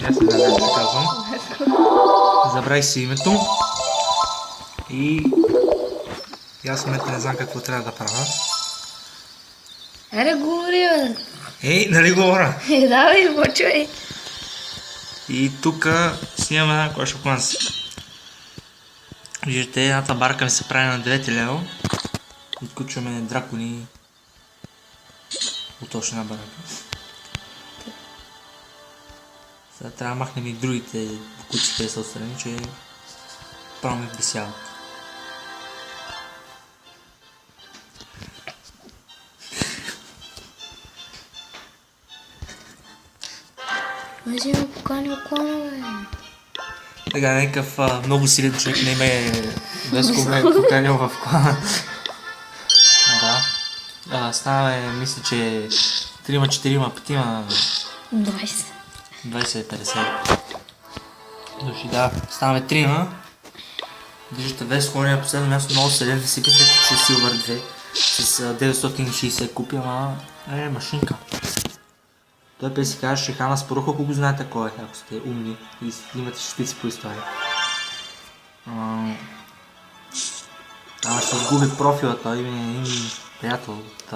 Аз не знам как се казвам. Забравих си името. И аз в момента не знам какво трябва да правя. Аре, говори, бе. Ей, нали говоря? Давай, почвай. И тук снимам една Clash of Clans. Виждате, едната барка ми се прави на 9 лево. Отключваме дракони от още една барка. Сега трябва да махнем и другите куците са отстрани, че право ме вбесява. Ме си ме поканил клана, бе. Така, някакъв много силен човек не ме Веско ме е поканил в клана. Да. Ставаме, мисля, че 3-4, 5, 20. 20-50 души, да. Ставаме 3. Виждате, Веско е на последно място, много селен да си пише, че Silver 2 с 960 купи, ама машинка. Той пе си казва, че Хана Спорух, ако го знаете кой е, ако сте умни и имате шестици по история. Ама ще изгуби профила, той ми е приятел от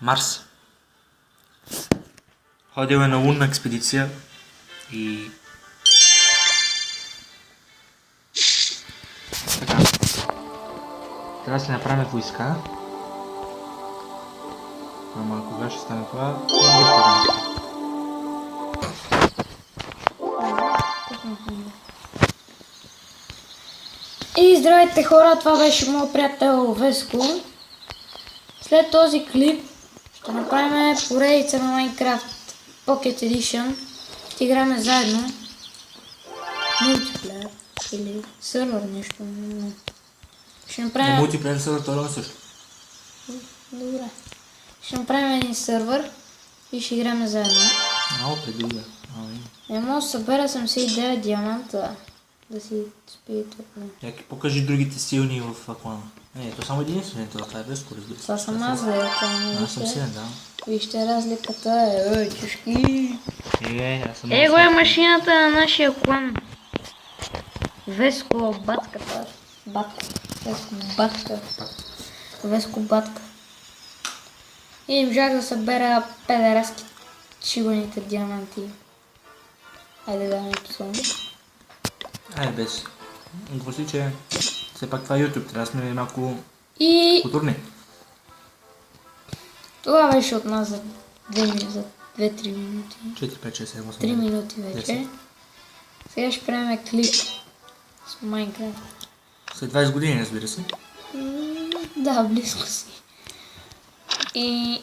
Марс. Ходил е на лунна експедиция и така. Трябва да си направим войска. Ама кога ще стане това? И здравейте хора, това беше моят приятел Веско. След този клип ще направим поредица на Minecraft Pocket Edition. Ще играем заедно. Мултиплеер или сървър нещо. Ще направим... На мултиплеер сървър това също. Добре. Ще направим един сървър и ще играем заедно. Много преди. Не мога да събера 79 диаманта да си спиете от мен. Яки покажи другите силни в клана. То само единствено, това е Веско, разбира се. Това съм аз, да. Аз съм силен, да. Вижте разликата, чушки. Аз съм Его е машината на нашия клан. Веско батката. Веско батка. Веско батка. И можах да събера педераски чиваните диаманти. Айде да не писвам. Без. Гласи, че все пак това е YouTube, трябва да сме малко И културни. това беше от нас за 2-3 минути. 4, 5, 6, 7, 8, 3 минути вече. Сега ще правим клип с Minecraft. След 20 години, разбира се. Да, близко си. И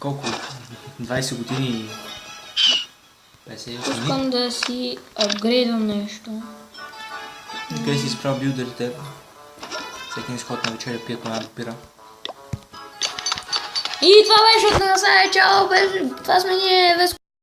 Колко? 20 години и 58 дни. искам да си апгрейдвам нещо. Къде си изправил билдерите? Всеки изход на вечеря пият на допира. И това беше от нас. Чао, това сме ние, Веско.